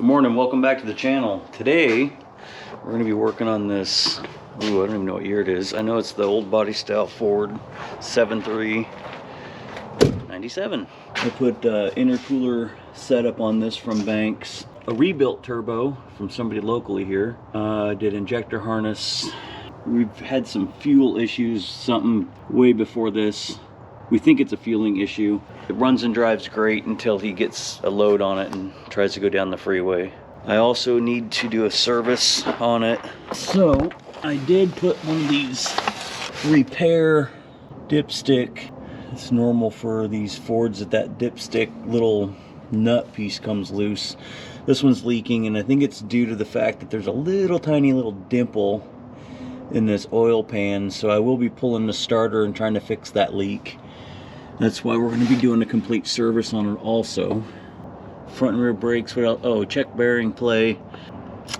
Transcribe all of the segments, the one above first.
Good morning, welcome back to the channel. Today we're going to be working on this. Ooh, I don't even know what year it is. I know it's the old body style Ford 7397. I put intercooler setup on this from Banks. A rebuilt turbo from somebody locally here. Did injector harness. We've had some fuel issues, something way before this. We think it's a fueling issue. It runs and drives great until he gets a load on it and tries to go down the freeway. I also need to do a service on it. So I did put one of these repair dipstick. It's normal for these Fords that dipstick little nut piece comes loose. This one's leaking, and I think it's due to the fact that there's a little tiny little dimple in this oil pan. So I will be pulling the starter and trying to fix that leak. That's why we're going to be doing a complete service on it also. Front and rear brakes, what else? Oh, check bearing play.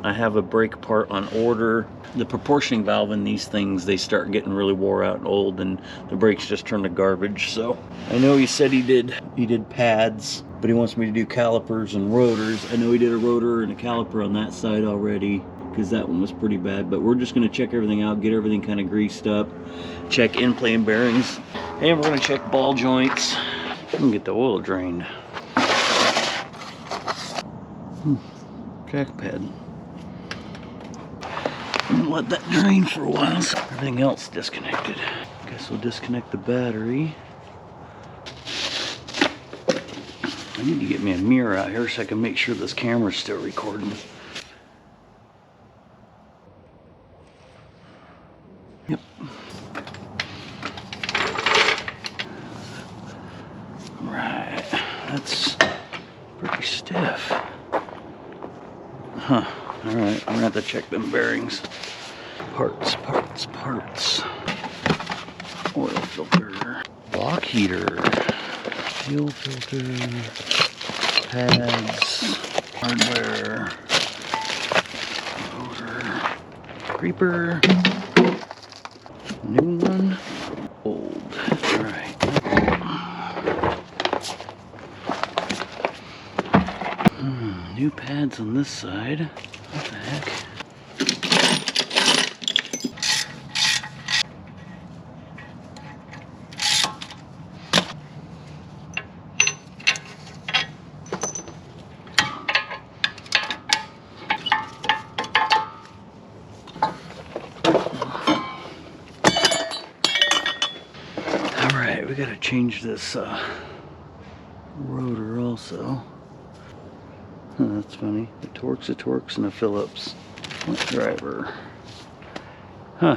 I have a brake part on order. The proportioning valve in these things, they start getting really wore out and old, and the brakes just turn to garbage. So I know he said he did pads, but he wants me to do calipers and rotors. I know he did a rotor and a caliper on that side already, because that one was pretty bad. But we're just going to check everything out, get everything kind of greased up, check in-plane bearings, and we're going to check ball joints and get the oil drained. Jack pad. I'm gonna let that drain for a while so everything else disconnected. Guess we'll disconnect the battery. I need to get me a mirror out here so I can make sure this camera's still recording. Yep. Right. That's pretty stiff. Huh. Alright, I'm gonna have to check them bearings. Parts. Oil filter. Block heater. Fuel filter. Pads. Hardware. Motor. Creeper. New one. Old. Alright. New pads on this side. What the heck? Alright, we gotta change this rotor also. Huh, that's funny. A Torx and a Phillips. What driver? Huh.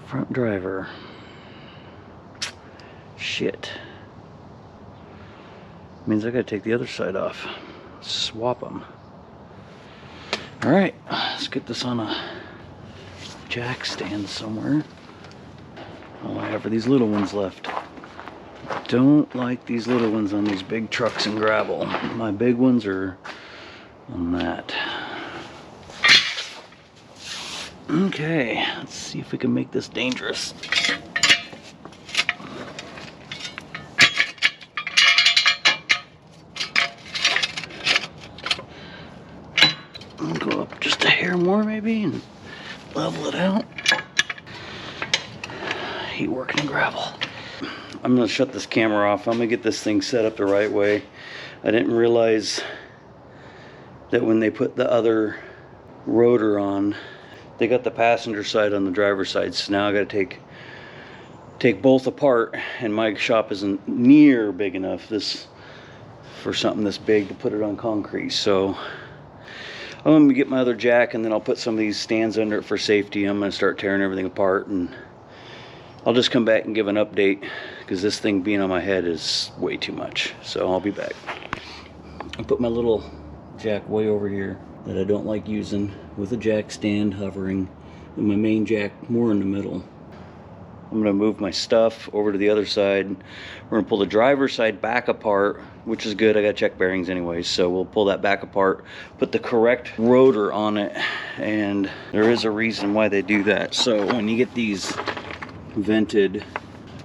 Front driver. Shit. Means I gotta take the other side off. Swap them. Alright, let's get this on a jack stand somewhere. All I have are these little ones left. Don't like these little ones on these big trucks and gravel. My big ones are on that. Okay, let's see if we can make this dangerous. I'll go up just a hair more maybe and level it out. I hate working in gravel. I'm gonna shut this camera off. I'm gonna get this thing set up the right way. I didn't realize that when they put the other rotor on, they got the passenger side on the driver's side. So now I gotta take both apart, and my shop isn't near big enough for something this big to put it on concrete. So I'm gonna get my other jack, and then I'll put some of these stands under it for safety. I'm gonna start tearing everything apart, and I'll just come back and give an update, because this thing being on my head is way too much. So I'll be back. I put my little jack way over here that I don't like using, with a jack stand hovering, and my main jack more in the middle. I'm gonna move my stuff over to the other side. We're gonna pull the driver's side back apart, which is good. I got check bearings anyway, so we'll pull that back apart, put the correct rotor on it, and there is a reason why they do that. So when you get these vented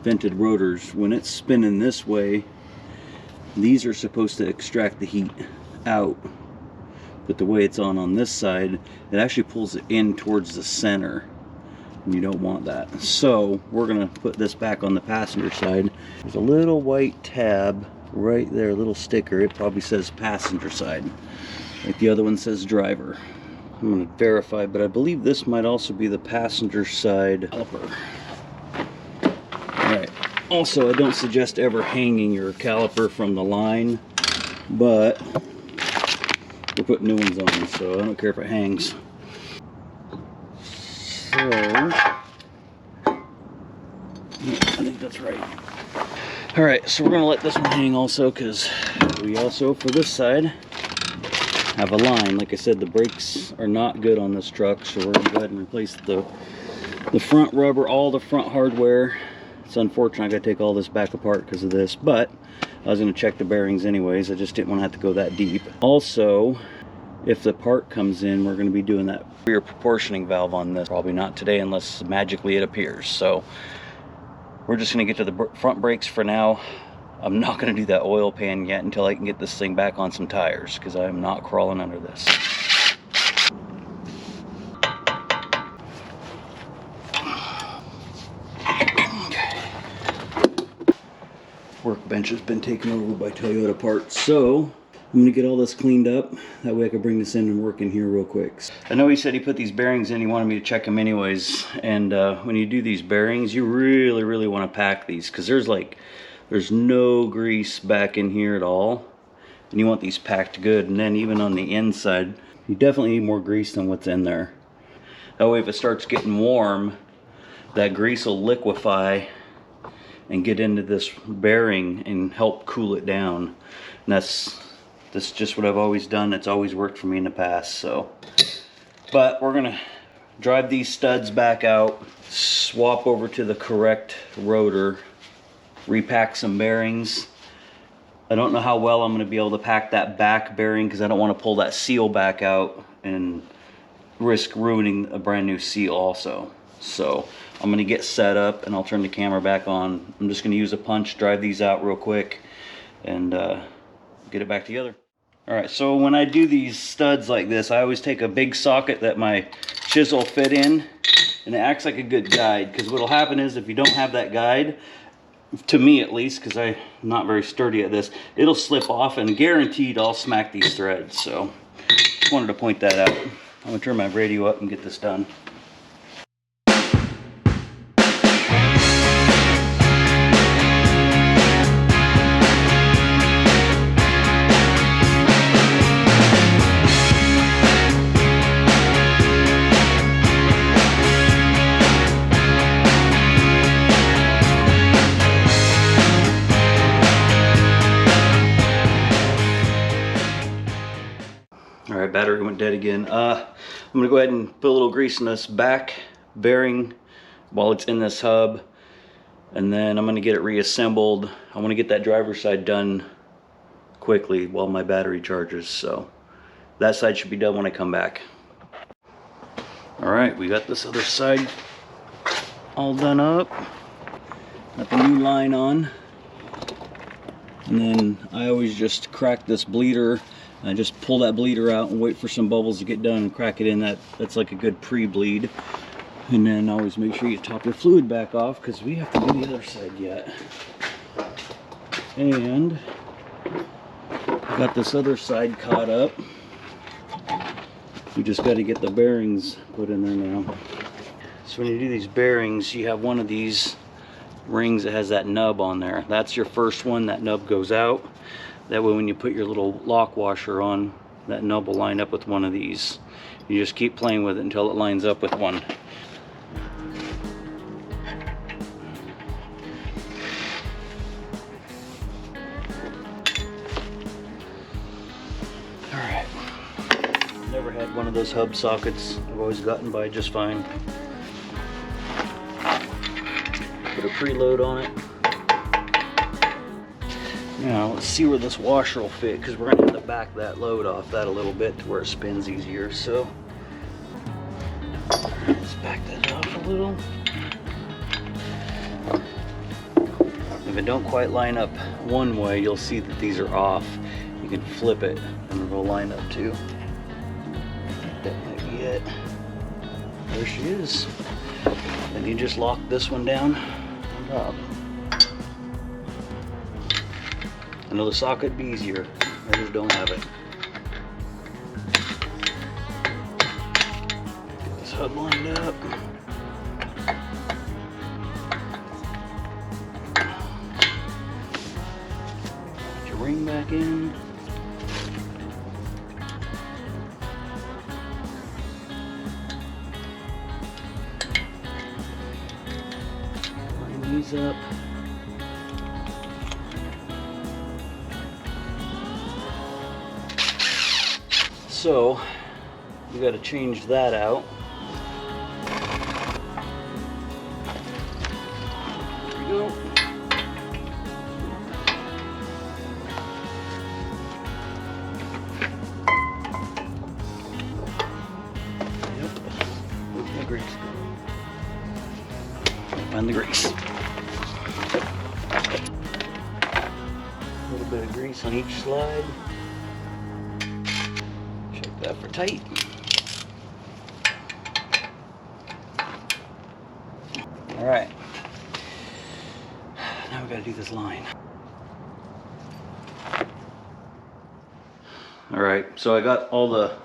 vented rotors. When it's spinning this way, these are supposed to extract the heat out, but the way it's on this side, it actually pulls it in towards the center, and you don't want that. So we're gonna put this back on the passenger side. There's a little white tab right there, a little sticker. It probably says passenger side, like the other one says driver. I'm gonna verify, but I believe this might also be the passenger side caliper. All right. Also, I don't suggest ever hanging your caliper from the line, but we're putting new ones on, so I don't care if it hangs. So, I think that's right. All right, so we're gonna let this one hang also, because we also, for this side, have a line. Like I said, the brakes are not good on this truck, so we're gonna go ahead and replace the front rubber, all the front hardware. It's unfortunate I gotta take all this back apart because of this, but I was gonna check the bearings anyways. I just didn't want to have to go that deep. Also, if the part comes in, we're gonna be doing that rear proportioning valve on this. Probably not today unless magically it appears. So we're just gonna get to the front brakes for now. I'm not gonna do that oil pan yet until I can get this thing back on some tires, because I am not crawling under this. Workbench has been taken over by Toyota parts, so I'm gonna get all this cleaned up. That way I can bring this in and work in here real quick. I know he said he put these bearings in, he wanted me to check them anyways. And when you do these bearings, you really want to pack these, because there's no grease back in here at all, and you want these packed good. And then even on the inside, you definitely need more grease than what's in there. That way if it starts getting warm, that grease will liquefy and get into this bearing and help cool it down. And that's just what I've always done. It's always worked for me in the past. So, but we're gonna drive these studs back out, swap over to the correct rotor, repack some bearings. I don't know how well I'm gonna be able to pack that back bearing, because I don't want to pull that seal back out and risk ruining a brand new seal also. So I'm gonna get set up and I'll turn the camera back on. I'm just gonna use a punch, drive these out real quick, and get it back together. All right, so when I do these studs like this, I always take a big socket that my chisel fit in, and it acts like a good guide, because what'll happen is if you don't have that guide, to me at least, because I'm not very sturdy at this, it'll slip off, and guaranteed I'll smack these threads. So just wanted to point that out. I'm gonna turn my radio up and get this done. Alright, battery went dead again. I'm going to go ahead and put a little grease in this back bearing while it's in this hub, and then I'm going to get it reassembled. I want to get that driver's side done quickly while my battery charges, so that side should be done when I come back. Alright, we got this other side all done up. Got the new line on, and then I always just crack this bleeder. I just pull that bleeder out and wait for some bubbles to get done and crack it in. That's like a good pre-bleed. And then always make sure you top your fluid back off, because we have to do the other side yet. And got this other side caught up. We just got to get the bearings put in there now. So when you do these bearings, you have one of these rings that has that nub on there. That's your first one. That nub goes out. That way when you put your little lock washer on, that nub will line up with one of these. You just keep playing with it until it lines up with one. Alright. Never had one of those hub sockets. I've always gotten by just fine. Put a preload on it. Now let's see where this washer will fit, because we're going to have to back that load off that a little bit to where it spins easier. So let's back that off a little. they don't quite line up one way, you'll see that these are off. You can flip it and they'll line up too. That might be it. There she is. Then you just lock this one down on top. I know the socket be easier. Others don't have it. Get this hub lined up. Put your ring back in. Line these up. So, we got to change that out. There we go. Yep. Where's my grease? Find the grease. A little bit of grease on each slide. That for tight. All right. Now we got to do this line. All right. So I got all the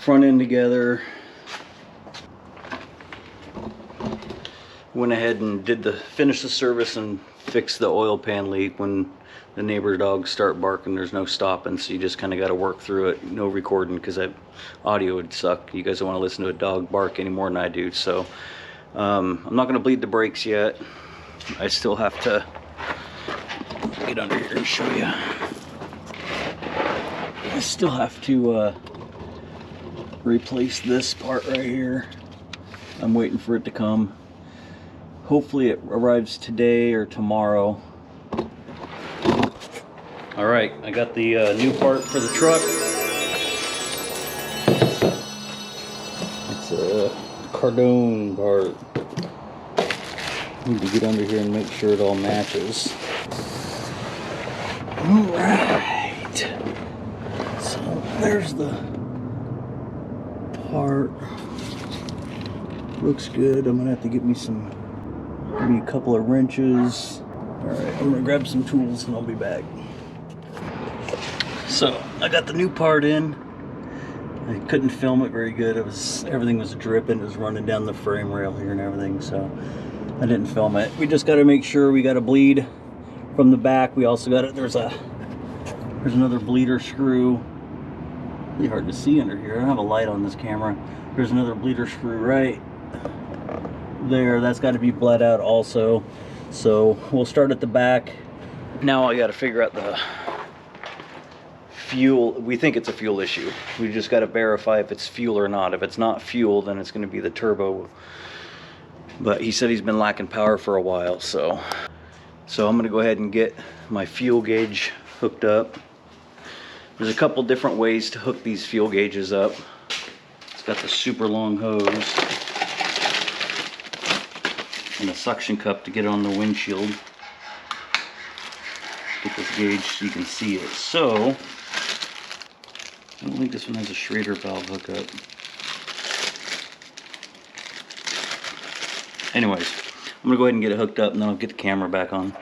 front end together. Went ahead and finished the service and fixed the oil pan leak. When the neighbor dogs start barking, there's no stopping, so you just kind of got to work through it. No recording, because that audio would suck. You guys don't want to listen to a dog bark any more than I do. So I'm not going to bleed the brakes yet. I still have to get under here and show you. I still have to replace this part right here. I'm waiting for it to come. Hopefully it arrives today or tomorrow. All right, I got the new part for the truck. It's a Cardone part. Need to get under here and make sure it all matches. All right. So there's the part. Looks good. I'm gonna have to give me a couple of wrenches. All right, I'm gonna grab some tools and I'll be back. So I got the new part in. I couldn't film it very good. Everything was dripping. It was running down the frame rail here and everything, so I didn't film it. We just got to make sure we got a bleed from the back. We also got it. There's another bleeder screw. Really hard to see under here. I don't have a light on this camera. There's another bleeder screw right there. That's got to be bled out also. So we'll start at the back. Now I got to figure out the fuel. We think it's a fuel issue. We just got to verify if it's fuel or not. If it's not fuel, then it's going to be the turbo. But he said he's been lacking power for a while, so I'm going to go ahead and get my fuel gauge hooked up. There's a couple different ways to hook these fuel gauges up. It's got the super long hose and a suction cup to get it on the windshield. Get this gauge so you can see it. So I don't think this one has a Schrader valve hookup. Anyways, I'm gonna go ahead and get it hooked up and then I'll get the camera back on.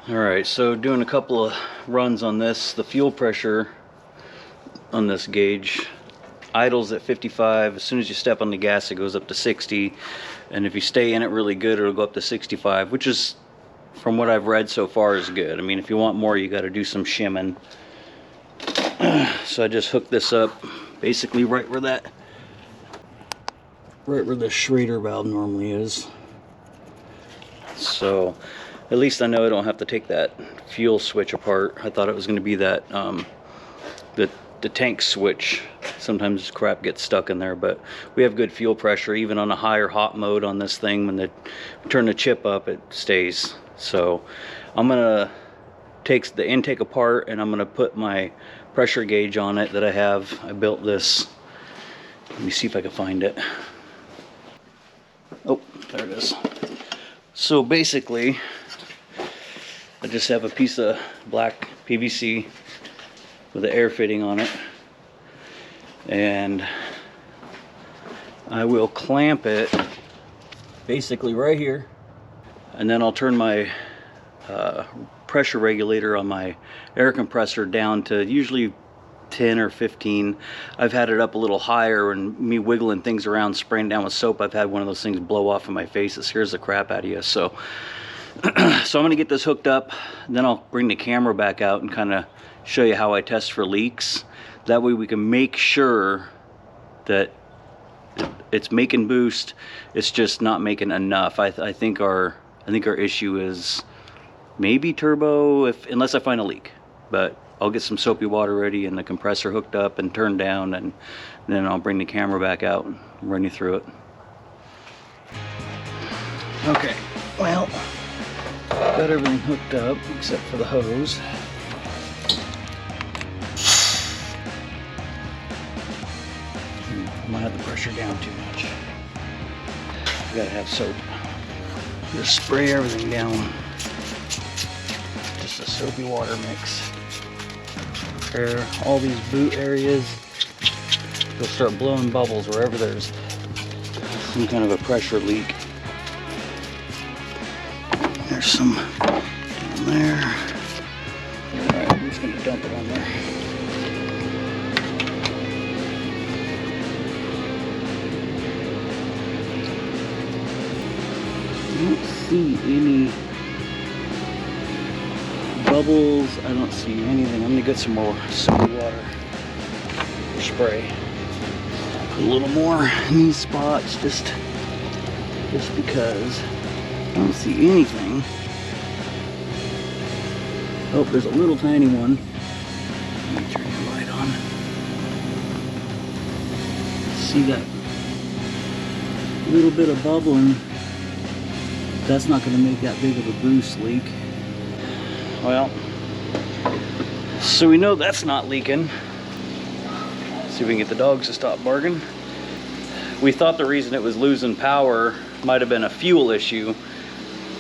Alright, so doing a couple of runs on this. The fuel pressure on this gauge idles at 55. As soon as you step on the gas, it goes up to 60. And if you stay in it really good, it'll go up to 65, which is, from what I've read so far, is good. I mean, if you want more, you got to do some shimming. So I just hooked this up basically right where the Schrader valve normally is. So at least I know I don't have to take that fuel switch apart. I thought it was going to be that the tank switch. Sometimes crap gets stuck in there, but we have good fuel pressure even on a higher hot mode on this thing. When we turn the chip up, it stays. So I'm gonna take the intake apart and I'm gonna put my pressure gauge on it that I have. I built this. Let me see if I can find it. Oh, there it is. So basically, just have a piece of black PVC with an air fitting on it, and I will clamp it basically right here, and then I'll turn my pressure regulator on my air compressor down to usually 10 or 15. I've had it up a little higher, and me wiggling things around, spraying down with soap, I've had one of those things blow off in my face. It scares the crap out of you. So so I'm gonna get this hooked up, then I'll bring the camera back out and kind of show you how I test for leaks. That way we can make sure that it's making boost, it's just not making enough. I think our issue is maybe turbo, unless I find a leak. But I'll get some soapy water ready and the compressor hooked up and turned down, and then I'll bring the camera back out and run you through it. Okay, well, got everything hooked up except for the hose. I might have the pressure down too much. You gotta have soap. Just spray everything down. Just a soapy water mix. All these boot areas, you'll start blowing bubbles wherever there's some kind of a pressure leak. There's some down there. Alright, I'm just going to dump it on there. I don't see any bubbles, I don't see anything. I'm gonna get some more soapy water or spray. Put a little more in these spots just because I don't see anything. Oh, there's a little tiny one. Let me turn the light on. See that little bit of bubbling? That's not going to make that big of a boost leak. Well, so we know that's not leaking. See if we can get the dogs to stop barking. We thought the reason it was losing power might have been a fuel issue,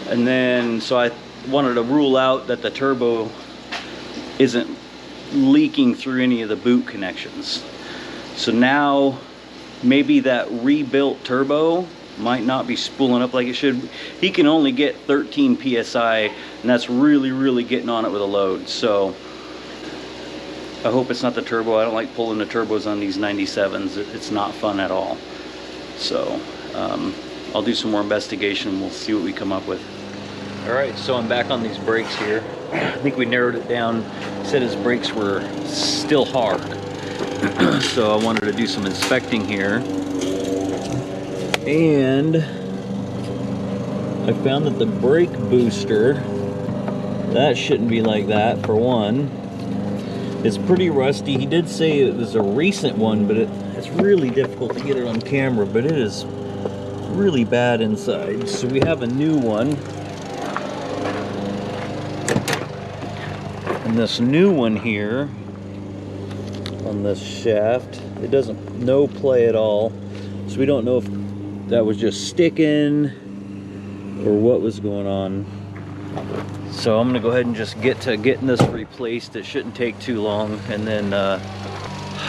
and then so I wanted to rule out that the turbo isn't leaking through any of the boot connections. So now maybe that rebuilt turbo might not be spooling up like it should. He can only get 13 psi, and that's really getting on it with a load. So I hope it's not the turbo. I don't like pulling the turbos on these 97s. It's not fun at all. So I'll do some more investigation. We'll see what we come up with. All right, so I'm back on these brakes here. I think we narrowed it down. Said his brakes were still hard. So I wanted to do some inspecting here. And I found that the brake booster, that shouldn't be like that, for one. It's pretty rusty. He did say it was a recent one, but it's really difficult to get it on camera, but it is really bad inside. So we have a new one. And this new one here on this shaft, it doesn't no play at all. So we don't know if that was just sticking or what was going on. So I'm gonna go ahead and just get to getting this replaced. It shouldn't take too long, and then I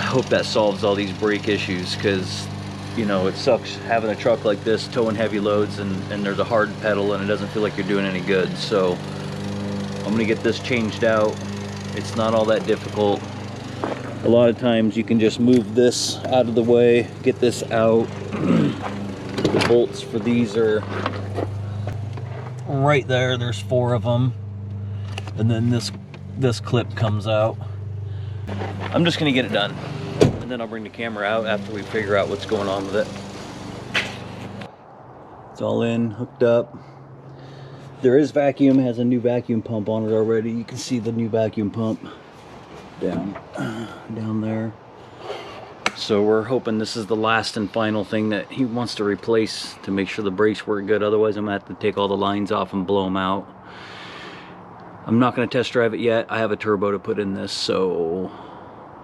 hope that solves all these brake issues, because you know it sucks having a truck like this towing heavy loads and there's a hard pedal and it doesn't feel like you're doing any good. So I'm gonna get this changed out. It's not all that difficult. A lot of times you can just move this out of the way, get this out. The bolts for these are right there. There's 4 of them, and then this clip comes out. I'm just gonna get it done, and then I'll bring the camera out after we figure out what's going on with it. It's all in, hooked up. There is vacuum, it has a new vacuum pump on it already. You can see the new vacuum pump down there. So we're hoping this is the last and final thing that he wants to replace to make sure the brakes work good. Otherwise I'm gonna have to take all the lines off and blow them out. I'm not gonna test drive it yet. I have a turbo to put in this, so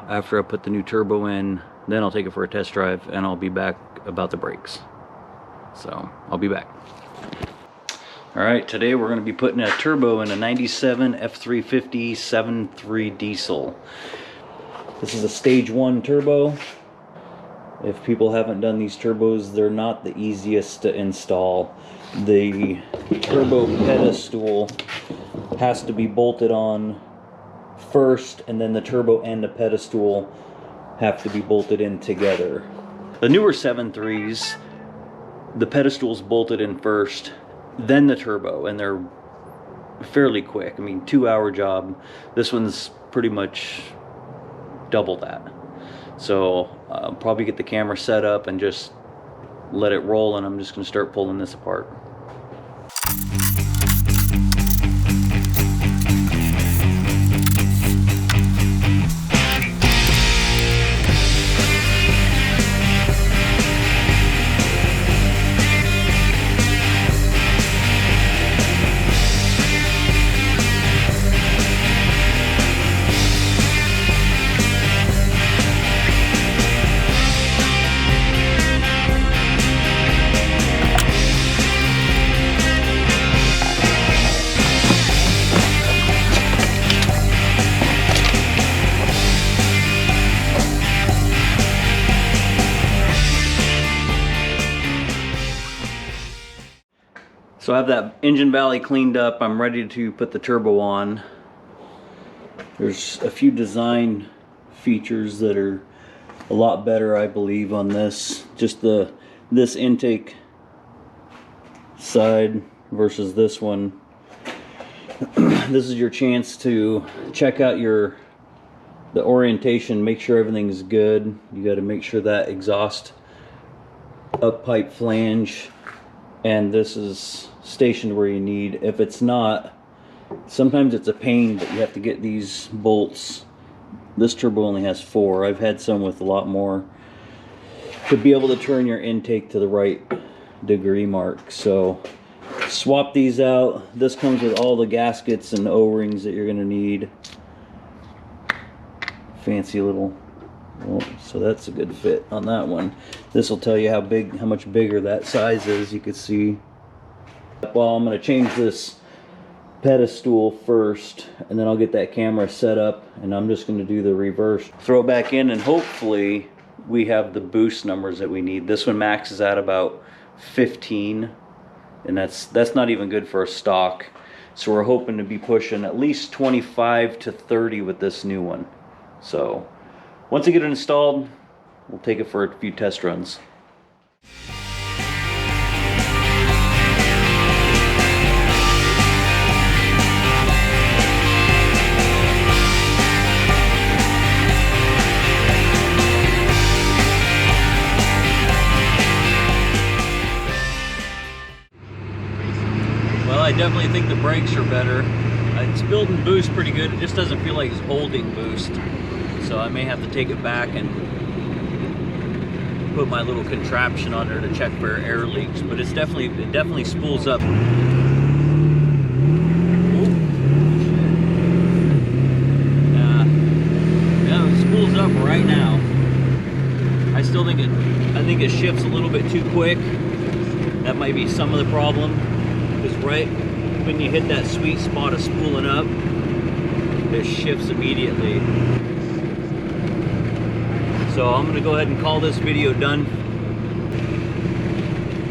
after I put the new turbo in, then I'll take it for a test drive, and I'll be back about the brakes. So I'll be back. Alright, today we're going to be putting a turbo in a 97 F350 7.3 diesel. This is a stage 1 turbo. If people haven't done these turbos, they're not the easiest to install. The turbo pedestal has to be bolted on first, and then the turbo and the pedestal have to be bolted in together. The newer 7.3s, the pedestal's bolted in first, then the turbo, and they're fairly quick. I mean, 2-hour job. This one's pretty much double that. So probably get the camera set up and just let it roll, and I'm just going to start pulling this apart. So I have that engine valley cleaned up. I'm ready to put the turbo on. There's a few design features that are a lot better, I believe, on this. Just this intake side versus this one. This is your chance to check out the orientation, make sure everything's good. You got to make sure that exhaust up pipe flange and this is stationed where you need. If it's not, sometimes it's a pain, but you have to get these bolts. This turbo only has 4. I've had some with a lot more, to be able to turn your intake to the right degree mark. So swap these out. This comes with all the gaskets and O-rings that you're going to need. Fancy little, well, so that's a good fit on that one. This will tell you how much bigger that size is. You can see. Well, I'm going to change this pedestal first, and then I'll get that camera set up, and I'm just going to do the reverse. Throw it back in, and hopefully we have the boost numbers that we need. This one maxes out about 15, and that's not even good for a stock. So we're hoping to be pushing at least 25 to 30 with this new one. So once I get it installed, we'll take it for a few test runs. Well, I definitely think the brakes are better. It's building boost pretty good. It just doesn't feel like it's holding boost. So I may have to take it back and put my little contraption on there to check for air leaks. But it definitely spools up. Yeah, it spools up right now. I think it shifts a little bit too quick. That might be some of the problem. Because right when you hit that sweet spot of spooling up, it shifts immediately. So I'm going to go ahead and call this video done.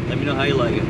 Let me know how you like it.